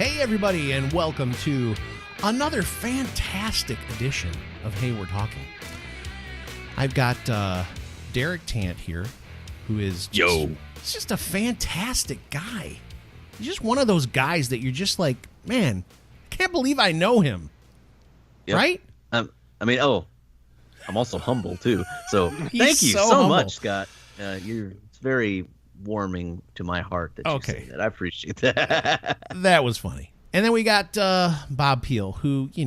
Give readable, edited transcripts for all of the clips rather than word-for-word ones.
Hey, everybody, and welcome to another fantastic edition of Hey, We're Talking. I've got Derek Tant here, who is he's just a fantastic guy. He's just one of those guys that you're just like, man, I can't believe I know him. Yep. Right? I'm also humble, too. So thank you so much, Scott. It's very warming to my heart that you say that. I appreciate that. That was funny. And then we got Bob Peel, who, I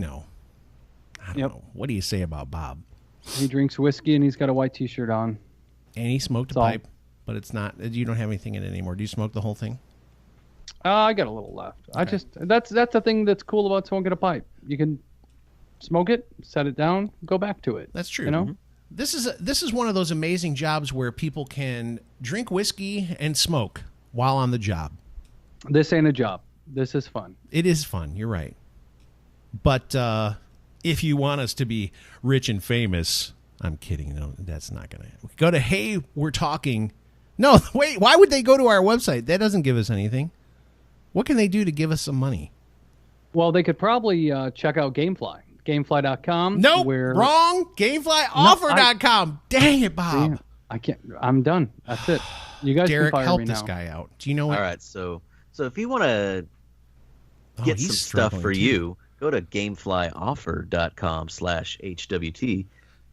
don't know. What do you say about Bob? He drinks whiskey and he's got a white T-shirt on. And he smoked a pipe, but it's not. You don't have anything in it anymore. Do you smoke the whole thing? I got a little left. Okay. That's the thing that's cool about smoking a pipe. You can smoke it, set it down, go back to it. That's true. You know? Mm-hmm. This is one of those amazing jobs where people can drink whiskey and smoke while on the job. This ain't a job. This is fun. It is fun. You're right. But if you want us to be rich and famous, I'm kidding. No, that's not going to go to Hey, We're Talking. No, wait. Why would they go to our website? That doesn't give us anything. What can they do to give us some money? Well, they could probably check out Gamefly. Gamefly.com. Nope, wrong. Gameflyoffer.com. Dang it, Bob. I can't. I'm done. That's it. You guys Derek, can fire help me this now. guy out. Do you know what? All right, so if you want to get some stuff for you, go to gameflyoffer.com/HWT.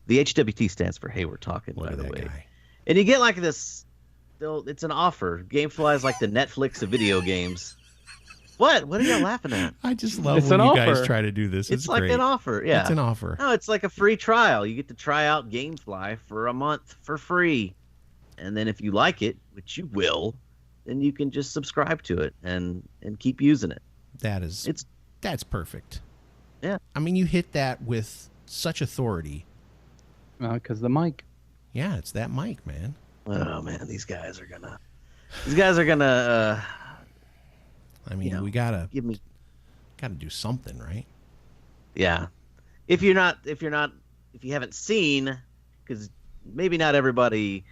The HWT stands for Hey, We're Talking, by the way. Guy. And you get like this. It's an offer. Gamefly is like the Netflix of video games. What are you laughing at? I just love when you guys try to do this. It's like an offer. Yeah. It's an offer. No, it's like a free trial. You get to try out Gamefly for a month for free. And then if you like it, which you will, then you can just subscribe to it and keep using it. That's perfect. Yeah. I mean, you hit that with such authority. Because the mic. Yeah, it's that mic, man. Oh man, these guys are gonna I mean, we gotta do something, right? Yeah. If you haven't seen, because maybe not everybody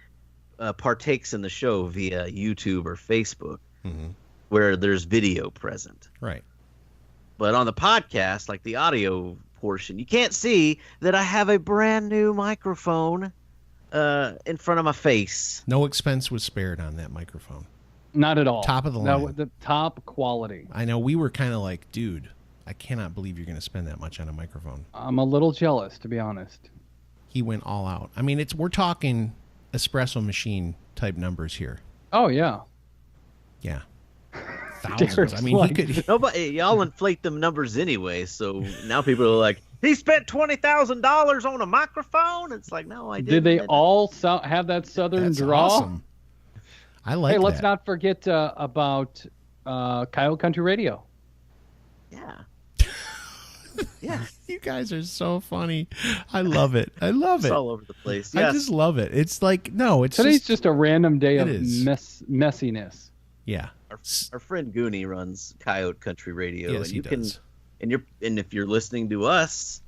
partakes in the show via YouTube or Facebook, where there's video present. Right. But on the podcast, like the audio portion, you can't see that I have a brand new microphone in front of my face. No expense was spared on that microphone. Not at all. Top of the line. No, the top quality. I know we were kind of like, dude, I cannot believe you're going to spend that much on a microphone. I'm a little jealous, to be honest. He went all out. I mean, we're talking espresso machine type numbers here. Oh yeah. Yeah. Thousands. I mean, he could. Nobody, y'all inflate them numbers anyway. So now people are like, he spent $20,000 on a microphone. It's like, no, I didn't. Did they all have that southern draw? Awesome. I like. Hey, let's not forget about Coyote Country Radio. Yeah. Yeah. You guys are so funny. I love it. I love it. It's all over the place. Yes. I just love it. It's like, no, it's today's just a random day of messiness. Yeah. Our friend Goonie runs Coyote Country Radio. Yes, and you he does. And if you're listening to us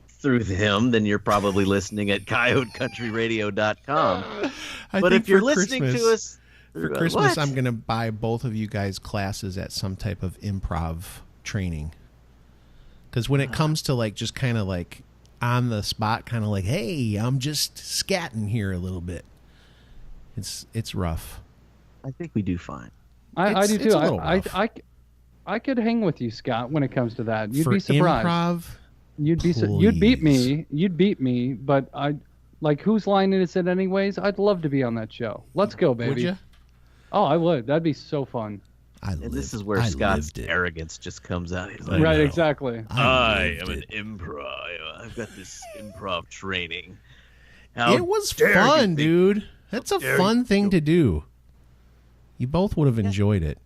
through them, then you're probably listening at coyotecountryradio.com. But if you're listening to us for Christmas, I'm going to buy both of you guys classes at some type of improv training. Because when it comes to like just kind of like on the spot, kind of like, hey, I'm just scatting here a little bit. It's rough. I think we do fine. I do too. I could hang with you, Scott, when it comes to that. You'd for be surprised. Improv, you'd beat me. You'd beat me. But whose line is it anyways? I'd love to be on that show. Let's go, baby. Would you? Oh, I would. That'd be so fun. This is where Scott's arrogance just comes out. He's like, right, exactly. I am an improv. I've got this improv training. It was fun, dude. That's a fun thing to do. You both would have enjoyed it.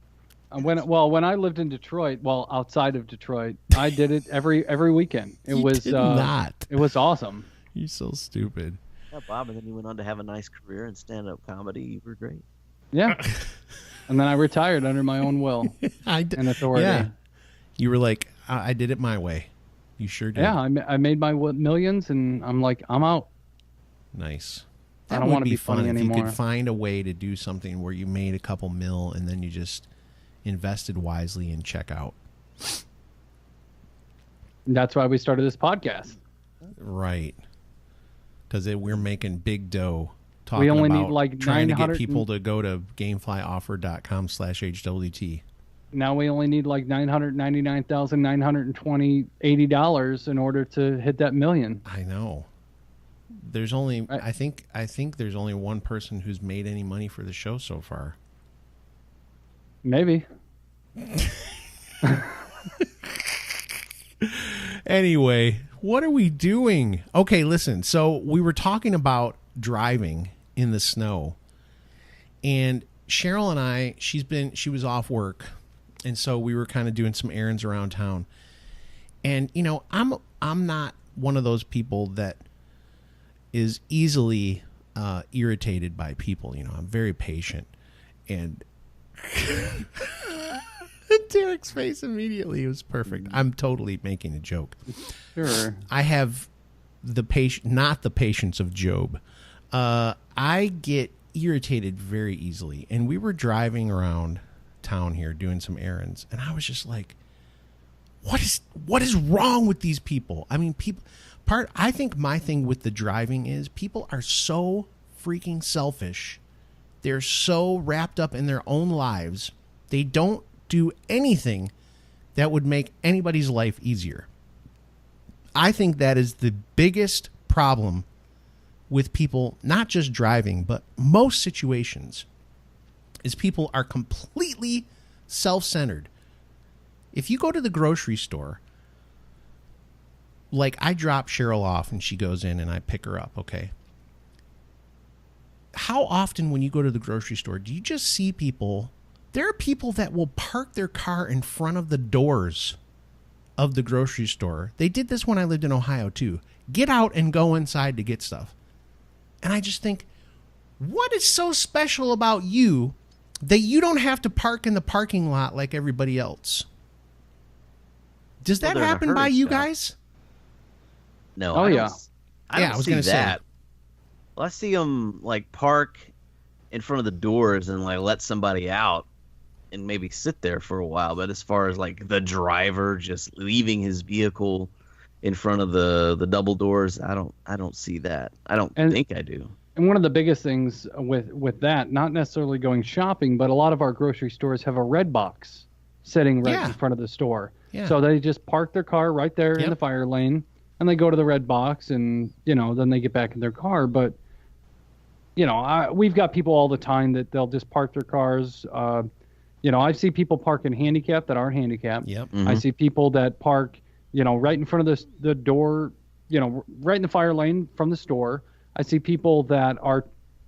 When I lived in Detroit, outside of Detroit, I did it every weekend. It was awesome. You're so stupid. Yeah, Bob, and then you went on to have a nice career in stand-up comedy. You were great. Yeah. And then I retired under my own will and authority. Yeah. You were like, I did it my way. You sure did. Yeah, I made my millions, and I'm like, I'm out. Nice. I don't want to be funny anymore. If you could find a way to do something where you made a couple mil and then you just invested wisely and check out. And that's why we started this podcast. Right. Because we're making big dough talking We only about need like trying to 900 get people to go to gameflyoffer.com/HWT. Now we only need like $999,920 in order to hit that million. I know. There's only I think there's only one person who's made any money for the show so far. Maybe. Anyway, what are we doing? Okay, listen. So we were talking about driving in the snow, and Cheryl and I, she was off work, and so we were kind of doing some errands around town. And you know, I'm not one of those people that is easily irritated by people. You know, I'm very patient, and Derek's face immediately was perfect. I'm totally making a joke. Sure. I have not the patience of Job. I get irritated very easily. And we were driving around town here doing some errands, and I was just like, what is wrong with these people? I mean, I think my thing with the driving is people are so freaking selfish. They're so wrapped up in their own lives. They don't do anything that would make anybody's life easier. I think that is the biggest problem with people, not just driving, but most situations, is people are completely self-centered. If you go to the grocery store, like I drop Cheryl off and she goes in and I pick her up, okay? How often when you go to the grocery store, do you just see people? There are people that will park their car in front of the doors of the grocery store. They did this when I lived in Ohio too. Get out and go inside to get stuff. And I just think, what is so special about you that you don't have to park in the parking lot like everybody else? Does that happen by you guys? No. Oh, yeah. I don't see that. Well, I see them like park in front of the doors and like let somebody out and maybe sit there for a while. But as far as like the driver just leaving his vehicle in front of the double doors, I don't see that. I don't think I do. And one of the biggest things with that, not necessarily going shopping, but a lot of our grocery stores have a red box sitting right in front of the store. Yeah. So they just park their car right there in the fire lane, and they go to the red box, and then they get back in their car. But we've got people all the time that they'll just park their cars. I see people parking handicapped that aren't handicapped. Yep. Mm-hmm. I see people that park, right in front of the door, right in the fire lane from the store. I see people that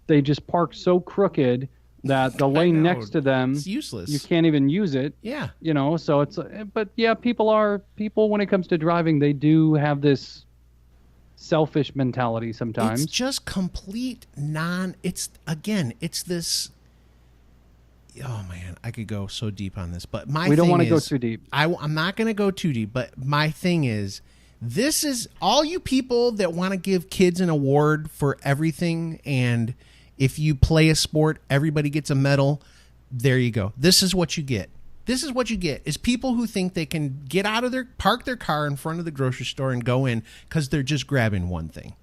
they just park so crooked that the lane next to them, it's useless. You can't even use it. Yeah. So it's, but yeah, people when it comes to driving, they do have this selfish mentality sometimes. It's just complete it's this, oh man, I could go so deep on this, but we don't want to go too deep. I'm not going to go too deep, but my thing is, this is all you people that want to give kids an award for everything, and if you play a sport, everybody gets a medal. There you go. This is what you get. This is what you get, is people who think they can park their car in front of the grocery store and go in because they're just grabbing one thing.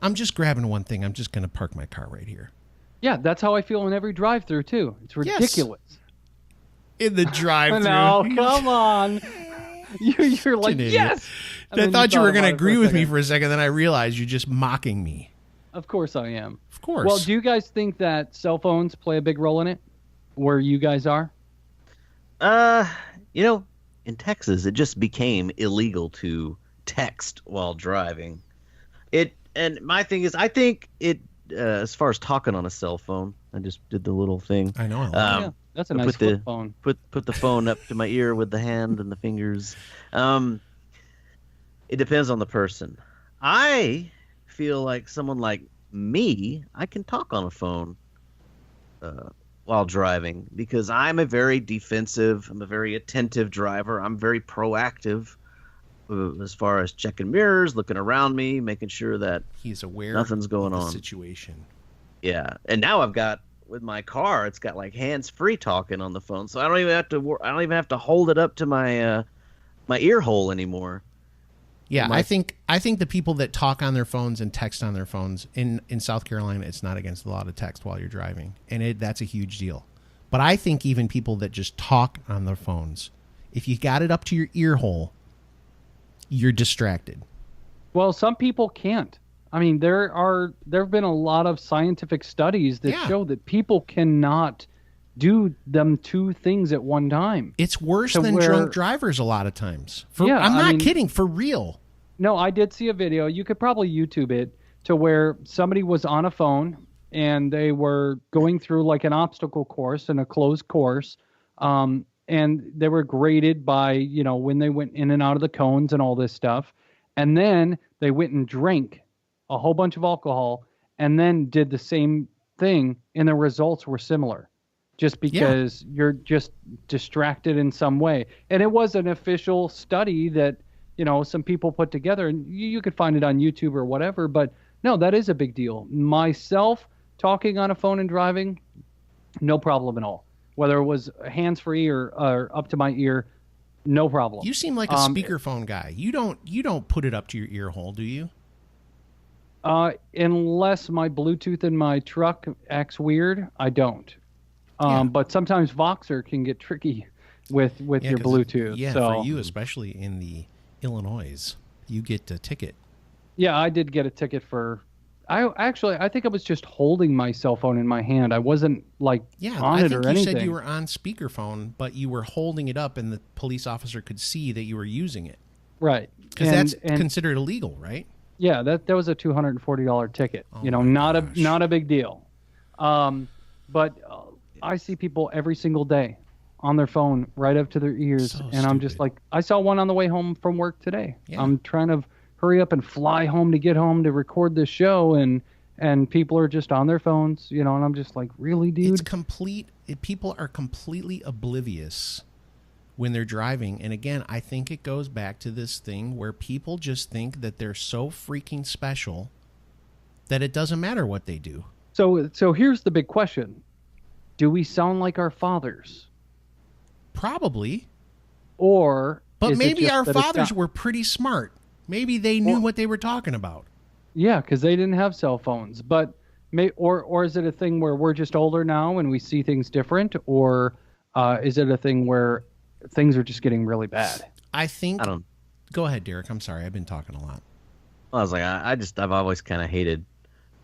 I'm just grabbing one thing. I'm just going to park my car right here. Yeah, that's how I feel in every drive-through too. It's ridiculous. Yes. In the drive-through. No, come on. You're like, yes. I thought you were going to agree with me for a second, then I realized you're just mocking me. Of course I am. Of course. Well, do you guys think that cell phones play a big role in it, where you guys are? In Texas, it just became illegal to text while driving. And my thing is, I think it, as far as talking on a cell phone, I just did the little thing. I know. That's a nice flip phone. Put the phone up to my ear with the hand and the fingers. It depends on the person. I feel like someone like me, I can talk on a phone while driving, because I'm a very defensive, I'm a very attentive driver. I'm very proactive as far as checking mirrors, looking around me, making sure that he's aware nothing's going of the on. Situation. Yeah, and now I've got with my car, it's got like hands-free talking on the phone, so I don't even have to hold it up to my my ear hole anymore. Yeah, I think the people that talk on their phones and text on their phones in South Carolina, it's not against the law to text while you're driving, and that's a huge deal. But I think even people that just talk on their phones, if you got it up to your ear hole, you're distracted. Well, some people can't. I mean, there have been a lot of scientific studies that show that people cannot do them two things at one time. It's worse than drunk drivers a lot of times. I'm not kidding, for real. No, I did see a video. You could probably YouTube it, to where somebody was on a phone and they were going through like an obstacle course in a closed course. And they were graded by, when they went in and out of the cones and all this stuff. And then they went and drank a whole bunch of alcohol and then did the same thing, and the results were similar. Just because you're just distracted in some way. And it was an official study that, some people put together, and you could find it on YouTube or whatever. But no, that is a big deal. Myself, talking on a phone and driving, no problem at all. Whether it was hands-free or up to my ear, no problem. You seem like a speakerphone guy. You don't put it up to your ear hole, do you? Unless my Bluetooth in my truck acts weird, I don't. But sometimes Voxer can get tricky with your Bluetooth. Yeah, so. For you, especially in the Illinois, you get a ticket. Yeah, I did get a ticket for... I think I was just holding my cell phone in my hand. I wasn't on it or anything. I think you said you were on speakerphone, but you were holding it up and the police officer could see that you were using it. Right. Because that's considered illegal, right? Yeah, that was a $240 ticket. Not a big deal. But I see people every single day on their phone right up to their ears, and I'm just like, I saw one on the way home from work today. Yeah. I'm trying to hurry up and fly home to get home to record this show, and people are just on their phones, and I'm just like, really, dude? People are completely oblivious when they're driving. And again, I think it goes back to this thing where people just think that they're so freaking special that it doesn't matter what they do. So here's the big question. Do we sound like our fathers? Probably. But maybe our fathers were pretty smart. Maybe they knew what they were talking about. Yeah, because they didn't have cell phones. But or is it a thing where we're just older now and we see things different? Or is it a thing where things are just getting really bad? Go ahead, Derek. I'm sorry. I've been talking a lot. Well, I was like, I've always kind of hated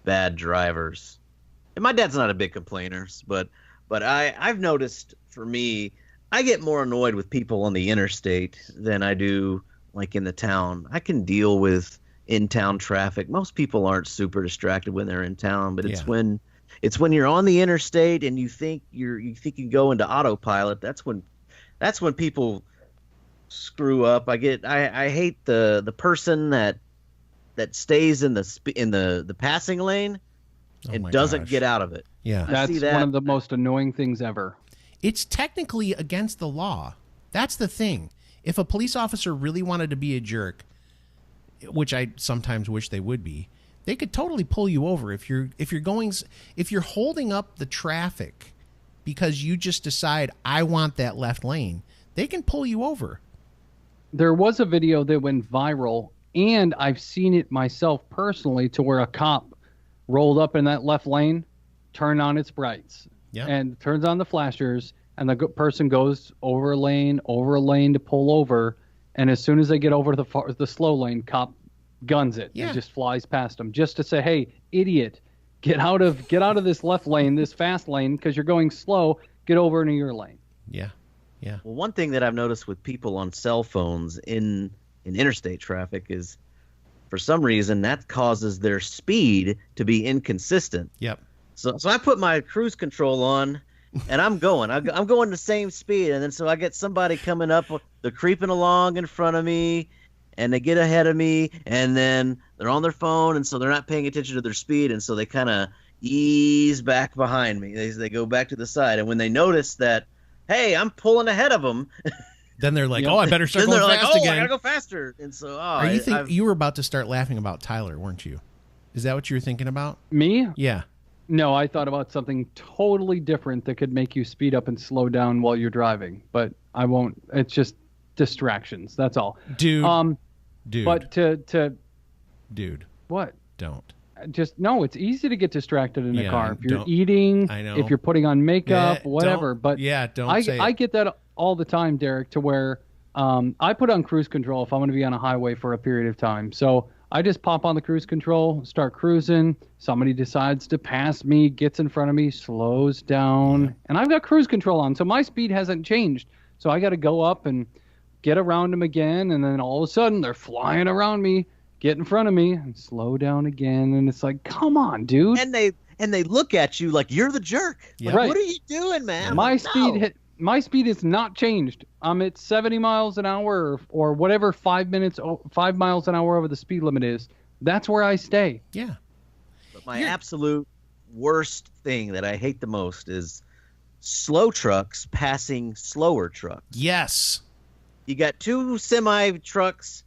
bad drivers. And my dad's not a big complainer, but I've noticed, for me, I get more annoyed with people on the interstate than I do like in the town. I can deal with in-town traffic. Most people aren't super distracted when they're in town, but it's when you're on the interstate and you think you can go into autopilot. That's when people screw up. I hate the person that stays in the passing lane and doesn't get out of it. Yeah, that's one of the most annoying things ever. It's technically against the law. That's the thing. If a police officer really wanted to be a jerk, which I sometimes wish they would be, they could totally pull you over if you're holding up the traffic because you just decide I want that left lane. They can pull you over. There was a video that went viral, and I've seen it myself personally, to where a cop rolled up in that left lane, turned on its brights, and turns on the flashers, and the person goes over a lane to pull over, and as soon as they get over to the slow lane, cop guns it and just flies past them, just to say, hey, idiot, get out of this left lane, this fast lane, because you're going slow, get over into your lane. Yeah. Well, one thing that I've noticed with people on cell phones in interstate traffic is, for some reason, that causes their speed to be inconsistent. Yep. So I put my cruise control on, and I'm going the same speed, and then so I get somebody coming up, they're creeping along in front of me, and they get ahead of me, and then they're on their phone, and so they're not paying attention to their speed, and so they kind of ease back behind me. They go back to the side, and when they notice that, hey, I'm pulling ahead of them, then they're like, I better start going fast again. I gotta go faster. And so, you were about to start laughing about Tyler, weren't you? Is that what you were thinking about? Me? Yeah. No, I thought about something totally different that could make you speed up and slow down while you're driving, but I won't. It's just distractions. That's all. Dude. But Dude. What? Don't. Just no, it's easy to get distracted in a car. If you're don't- eating, I know. if you're putting on makeup, Yeah, whatever. don't- But yeah, don't I say it. I get that all the time, Derek, to where I put on cruise control if I'm going to be on a highway for a period of time. So I just pop on the cruise control, start cruising. Somebody decides to pass me, gets in front of me, slows down, and I've got cruise control on, so my speed hasn't changed. So I got to go up and get around them again, and then all of a sudden they're flying around me, get in front of me, and slow down again. And it's like, come on, dude. And they look at you like you're the jerk. Yeah. Like, Right. what are you doing, man? My Like, no. my speed has not changed. I'm at 70 miles an hour or whatever 5 miles an hour over the speed limit is. That's where I stay. Yeah. But my absolute worst thing that I hate the most is slow trucks passing slower trucks. Yes. You got two semi trucks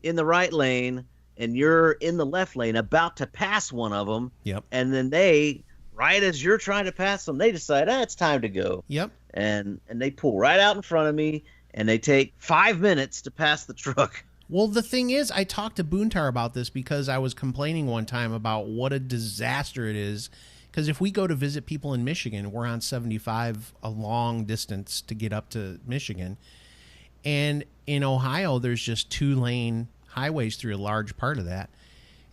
in the right lane, and you're in the left lane about to pass one of them. Yep. And then they, right as you're trying to pass them, they decide, it's time to go. Yep. And they pull right out in front of me, and they take 5 minutes to pass the truck. Well, the thing is, I talked to Boontar about this because I was complaining one time about what a disaster it is. Because if we go to visit people in Michigan, we're on 75 a long distance to get up to Michigan. And in Ohio, there's just 2-lane highways through a large part of that.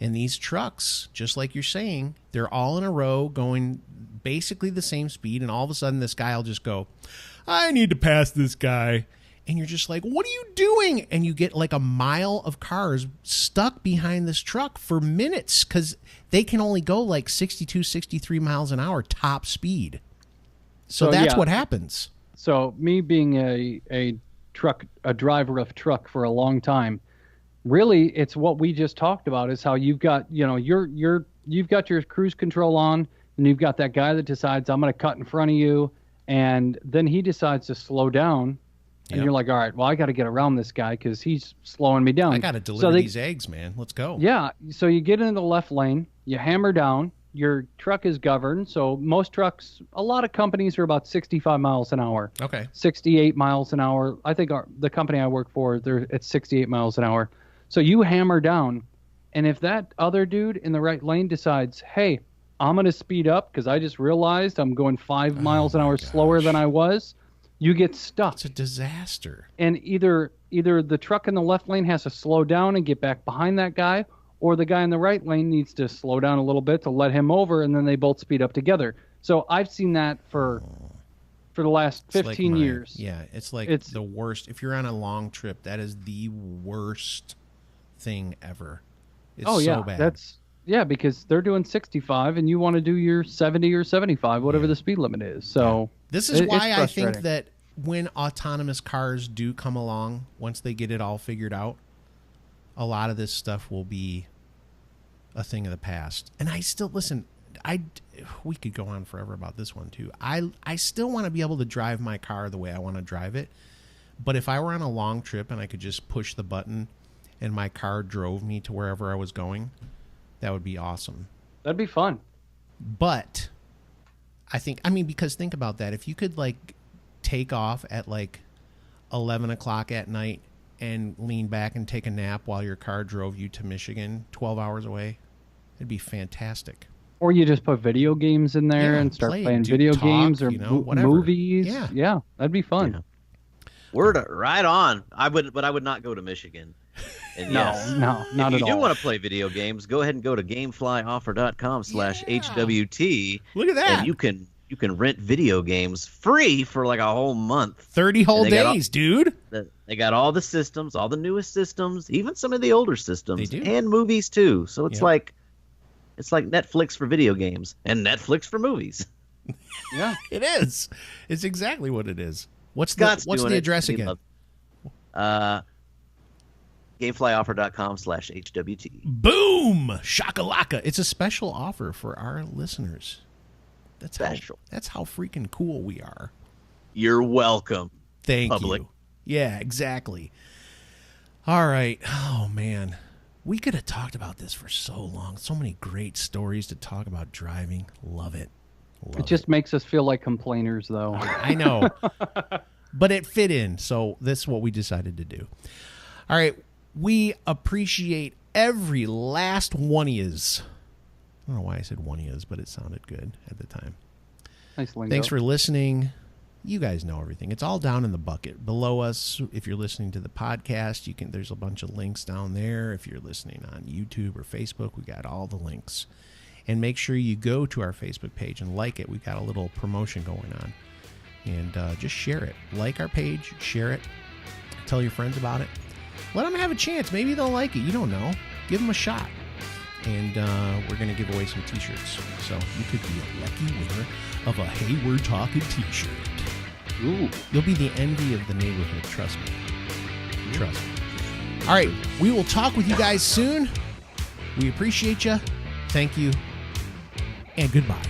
And these trucks, just like you're saying, they're all in a row going basically the same speed. And all of a sudden, this guy will just go, I need to pass this guy. And you're just like, what are you doing? And you get like a mile of cars stuck behind this truck for minutes because they can only go like 62, 63 miles an hour top speed. So that's what happens. So me being a driver of truck for a long time, really it's what we just talked about is how you've got, you've got your cruise control on, and you've got that guy that decides I'm going to cut in front of you, and then he decides to slow down. And you're like, all right, well, I got to get around this guy because he's slowing me down. I got to deliver these eggs, man. Let's go. Yeah. So you get into the left lane, you hammer down, your truck is governed. So most trucks, a lot of companies are about 65 miles an hour. Okay. 68 miles an hour. I think the company I work for, they're at 68 miles an hour. So you hammer down. And if that other dude in the right lane decides, hey, I'm going to speed up because I just realized I'm going 5 miles an hour slower than I was, you get stuck. It's a disaster. And either the truck in the left lane has to slow down and get back behind that guy, or the guy in the right lane needs to slow down a little bit to let him over, and then they both speed up together. So I've seen that for the last 15 years. Yeah, it's the worst. If you're on a long trip, that is the worst thing ever. It's so bad. Because they're doing 65 and you want to do your 70 or 75, whatever the speed limit is. So this is why I think that when autonomous cars do come along, once they get it all figured out, a lot of this stuff will be a thing of the past. And I still we could go on forever about this one too. I still want to be able to drive my car the way I want to drive it. But if I were on a long trip and I could just push the button and my car drove me to wherever I was going, that would be awesome. That'd be fun. But because think about that. If you could take off at 11 o'clock at night and lean back and take a nap while your car drove you to Michigan 12 hours away, it'd be fantastic. Or you just put video games in there and start playing video games or movies. Yeah, that'd be fun. Yeah. Right on. I would not go to Michigan. And no, not at all. If you do want to play video games, go ahead and go to gameflyoffer.com/HWT. Look at that. And you can rent video games free for a whole month. 30 whole days, dude. They got all the systems, all the newest systems, even some of the older systems, they do. And movies too. So it's like Netflix for video games and Netflix for movies. Yeah, it is. It's exactly what it is. What's the address again? Gameflyoffer.com/HWT. Boom! Shakalaka. It's a special offer for our listeners. That's special. That's how freaking cool we are. You're welcome. Thank public. you. Yeah, exactly. All right. Oh, man. We could have talked about this for so long. So many great stories to talk about driving. Love it. It just makes us feel like complainers, though. I know. But it fit in, so this is what we decided to do. All right. We appreciate every last one of yous. I don't know why I said one of yous, but it sounded good at the time. Nice lingo. Thanks for listening. You guys know everything. It's all down in the bucket below us. If you're listening to the podcast, there's a bunch of links down there. If you're listening on YouTube or Facebook, we got all the links. And make sure you go to our Facebook page and like it. We got a little promotion going on. And just share it. Like our page, share it. Tell your friends about it. Let them have a chance. Maybe they'll like it. You don't know. Give them a shot. And we're going to give away some t-shirts. So you could be a lucky winner of a Hey We're Talking t-shirt. Ooh. You'll be the envy of the neighborhood. Trust me. Trust me. All right. We will talk with you guys soon. We appreciate you. Thank you. And goodbye.